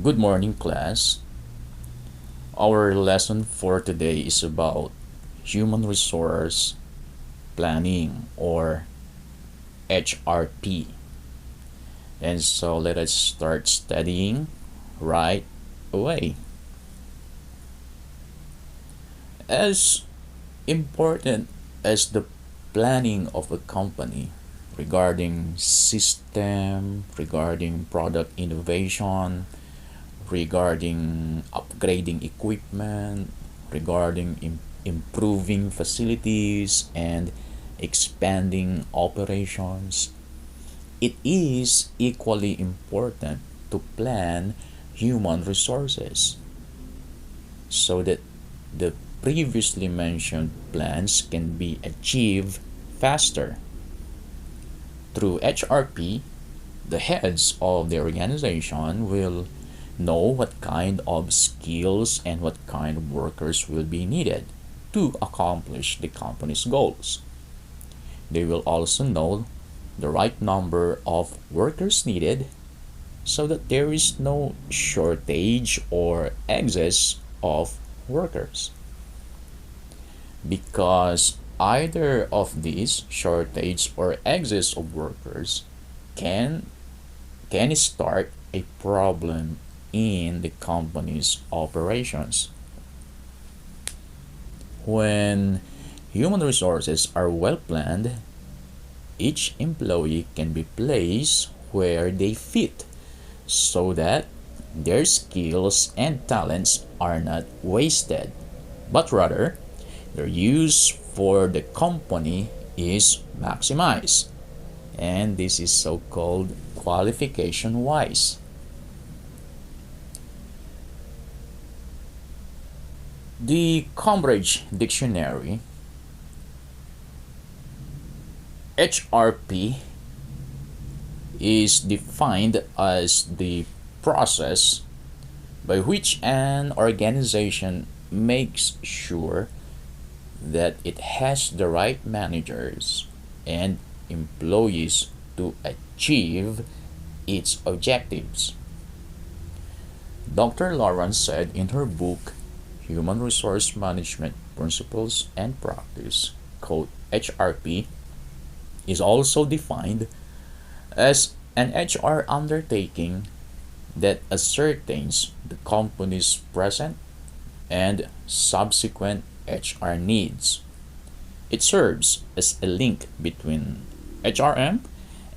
Good morning, class. Our lesson for today is about human resource planning or HRP. And so let us start studying right away. As important as the planning of a company regarding system, regarding product innovation, regarding upgrading equipment, regarding improving facilities, and expanding operations, it is equally important to plan human resources so that the previously mentioned plans can be achieved faster. Through HRP, the heads of the organization will know what kind of skills and what kind of workers will be needed to accomplish the company's goals. They will also know the right number of workers needed so that there is no shortage or excess of workers. Because either of these shortage or excess of workers can start a problem in the company's operations. When human resources are well planned, each employee can be placed where they fit so that their skills and talents are not wasted, but rather their use for the company is maximized. And this is so-called qualification wise. The Cambridge Dictionary, HRP is defined as the process by which an organization makes sure that it has the right managers and employees to achieve its objectives. Dr. Lawrence said in her book, Human Resource Management Principles and Practice, called HRP, is also defined as an HR undertaking that ascertains the company's present and subsequent HR needs. It serves as a link between HRM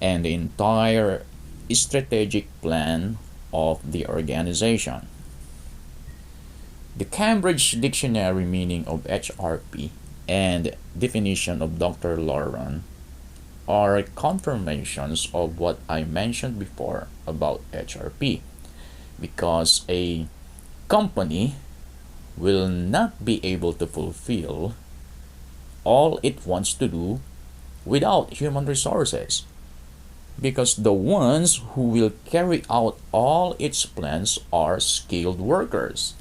and the entire strategic plan of the organization. The Cambridge Dictionary meaning of HRP and definition of Dr. Lauren are confirmations of what I mentioned before about HRP, because a company will not be able to fulfill all it wants to do without human resources, because the ones who will carry out all its plans are skilled workers.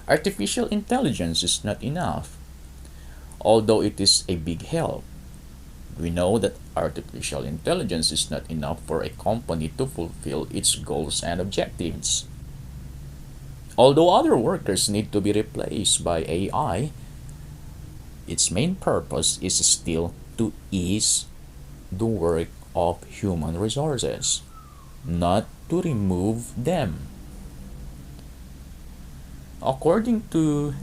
Artificial intelligence is not enough, although it is a big help. We know that artificial intelligence is not enough for a company to fulfill its goals and objectives. Although other workers need to be replaced by AI, its main purpose is still to ease the work of human resources, not to remove them. According to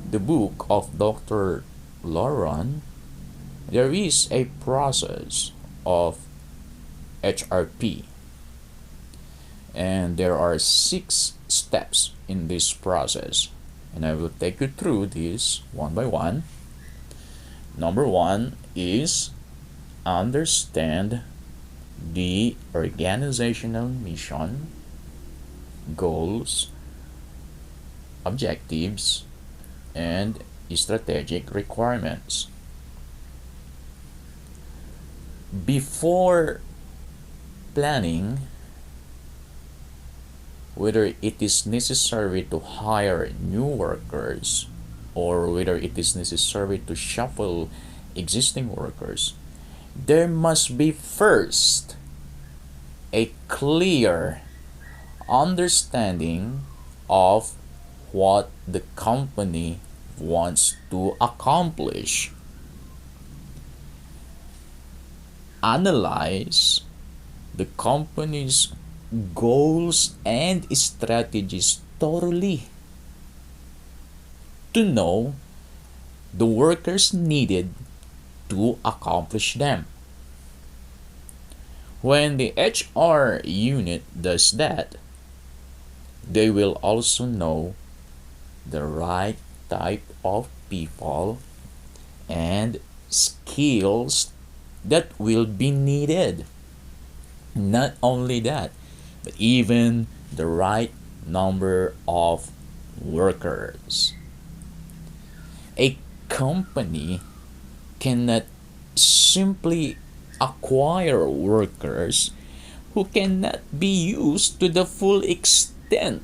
the book of Dr. Lauren, there is a process of HRP, and there are 6 steps in this process, and I will take you through this one by one. Number 1 is understand the organizational mission, goals, objectives, and strategic requirements. Before planning whether it is necessary to hire new workers or whether it is necessary to shuffle existing workers, there must be first a clear understanding of what the company wants to accomplish. Analyze the company's goals and strategies thoroughly to know the workers needed to accomplish them. When the HR unit does that, they will also know the right type of people and skills that will be needed. Not only that, but even the right number of workers. A company cannot simply acquire workers who cannot be used to the full extent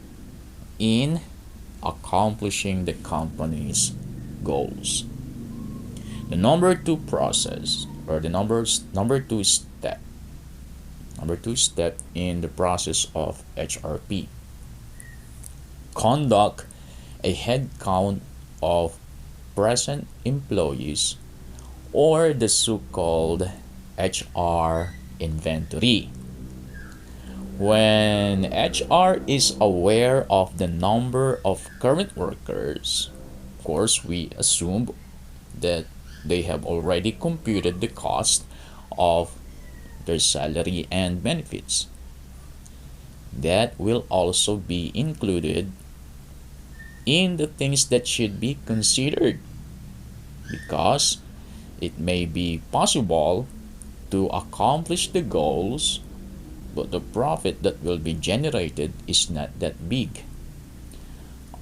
in accomplishing the company's goals. The number two process, or the number two step in the process of HRP: conduct a head count of present employees, or the so-called HR inventory. When HR is aware of the number of current workers, of course, we assume that they have already computed the cost of their salary and benefits. That will also be included in the things that should be considered, because it may be possible to accomplish the goals, but the profit that will be generated is not that big.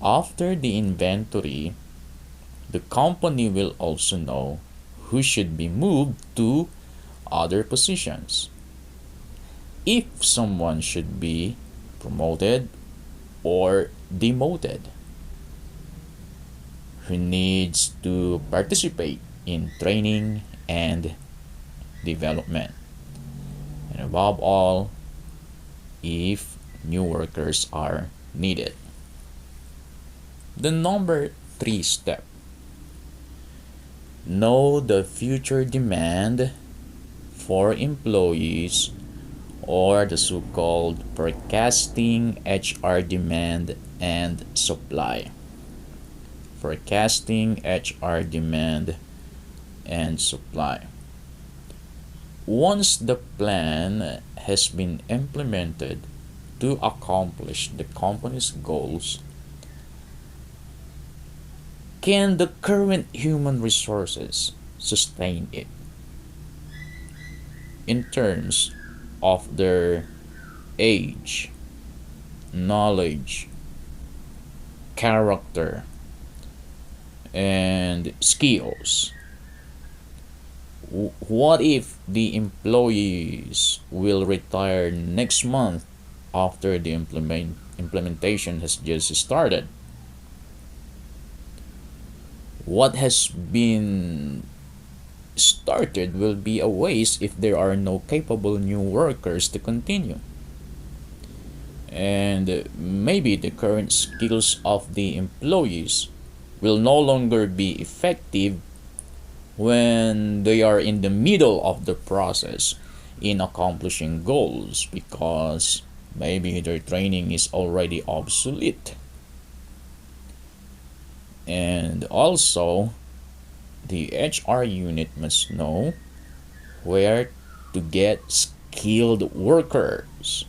After the inventory, the company will also know who should be moved to other positions. If someone should be promoted or demoted, who needs to participate in training and development, and above all, if new workers are needed. The number three step: know the future demand for employees, or the so-called forecasting HR demand and supply. Forecasting HR demand and supply. Once the plan has been implemented to accomplish the company's goals, can the current human resources sustain it in terms of their age, knowledge, character, and skills? What if the employees will retire next month after the implementation has just started? What has been started will be a waste if there are no capable new workers to continue. And maybe the current skills of the employees will no longer be effective when they are in the middle of the process in accomplishing goals, because maybe their training is already obsolete. And also, the HR unit must know where to get skilled workers.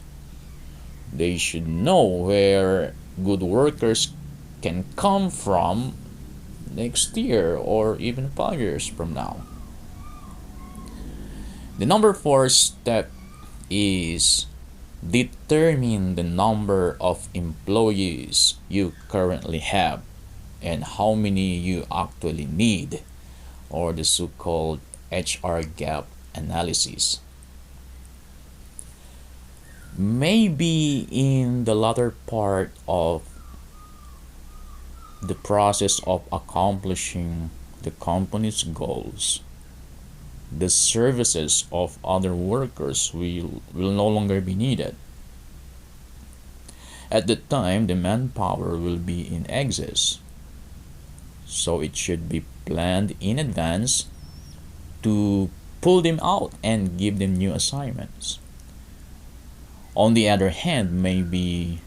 They should know where good workers can come from next year or even 5 years from now. The number four step is determine the number of employees you currently have and how many you actually need, or the so-called HR gap analysis. Maybe in the latter part of the process of accomplishing the company's goals, the services of other workers will no longer be needed. At the time, the manpower will be in excess, so it should be planned in advance to pull them out and give them new assignments. On the other hand, maybe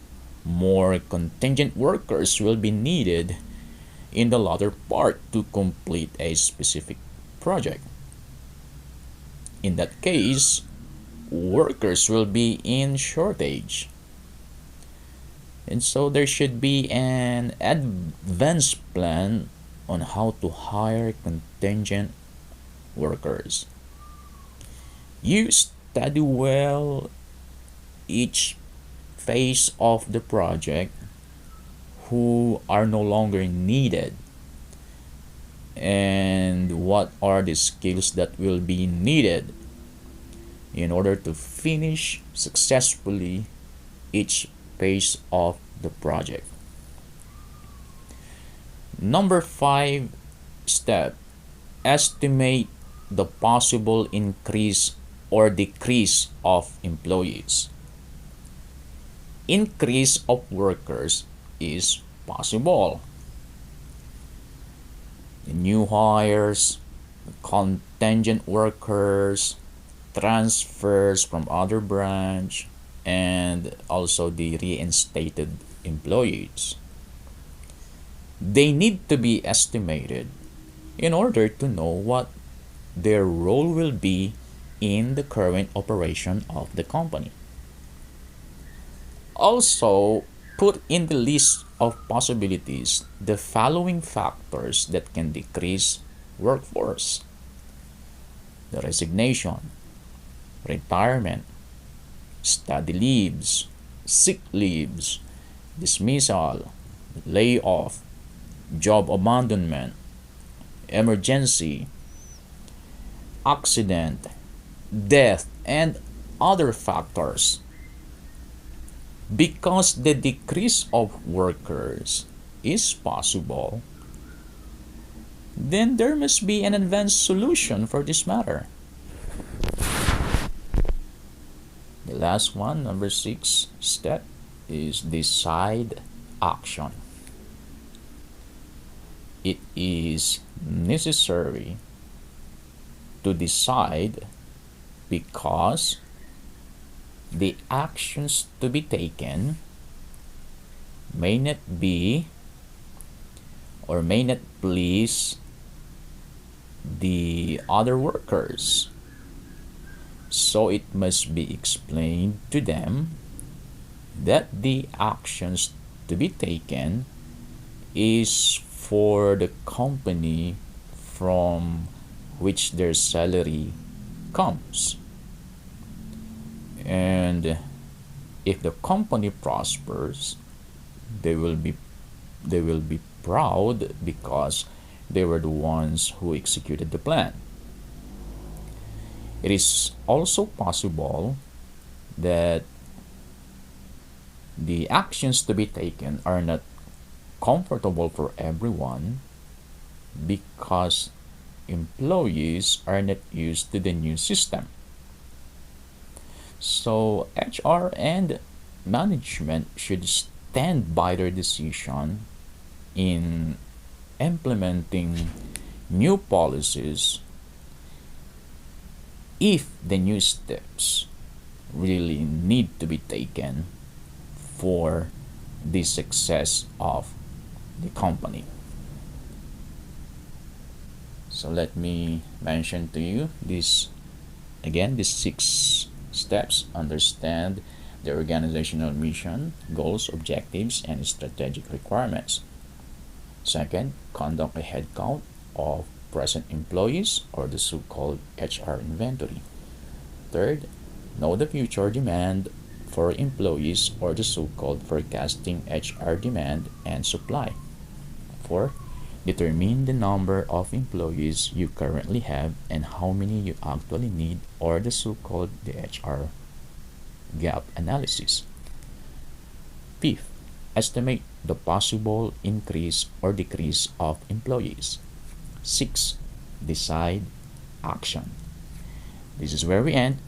more contingent workers will be needed in the latter part to complete a specific project. In that case, workers will be in shortage. And so there should be an advanced plan on how to hire contingent workers. You study well each phase of the project who are no longer needed and what are the skills that will be needed in order to finish successfully each phase of the project. Number 5 step, estimate the possible increase or decrease of employees. Increase of workers is possible. The new hires, contingent workers, transfers from other branch, and also the reinstated employees. They need to be estimated in order to know what their role will be in the current operation of the company. Also, put in the list of possibilities the following factors that can decrease workforce: the resignation, retirement, study leaves, sick leaves, dismissal, layoff, job abandonment, emergency, accident, death, and other factors. Because the decrease of workers is possible, then there must be an advanced solution for this matter. The last one, number 6 step, is decide action. It is necessary to decide because the actions to be taken may not be or may not please the other workers. So it must be explained to them that the actions to be taken is for the company from which their salary comes. And if the company prospers, they will be proud because they were the ones who executed the plan. It is also possible that the actions to be taken are not comfortable for everyone because employees are not used to the new system. So HR and management should stand by their decision in implementing new policies if the new steps really need to be taken for the success of the company. So let me mention to you these 6 steps. Understand the organizational mission, goals, objectives, and strategic requirements. Second, conduct a head count of present employees or the so-called HR inventory. Third, know the future demand for employees or the so-called forecasting HR demand and supply. Fourth, determine the number of employees you currently have and how many you actually need or the so-called the HR gap analysis. Fifth, estimate the possible increase or decrease of employees. 6. Decide action. This is where we end.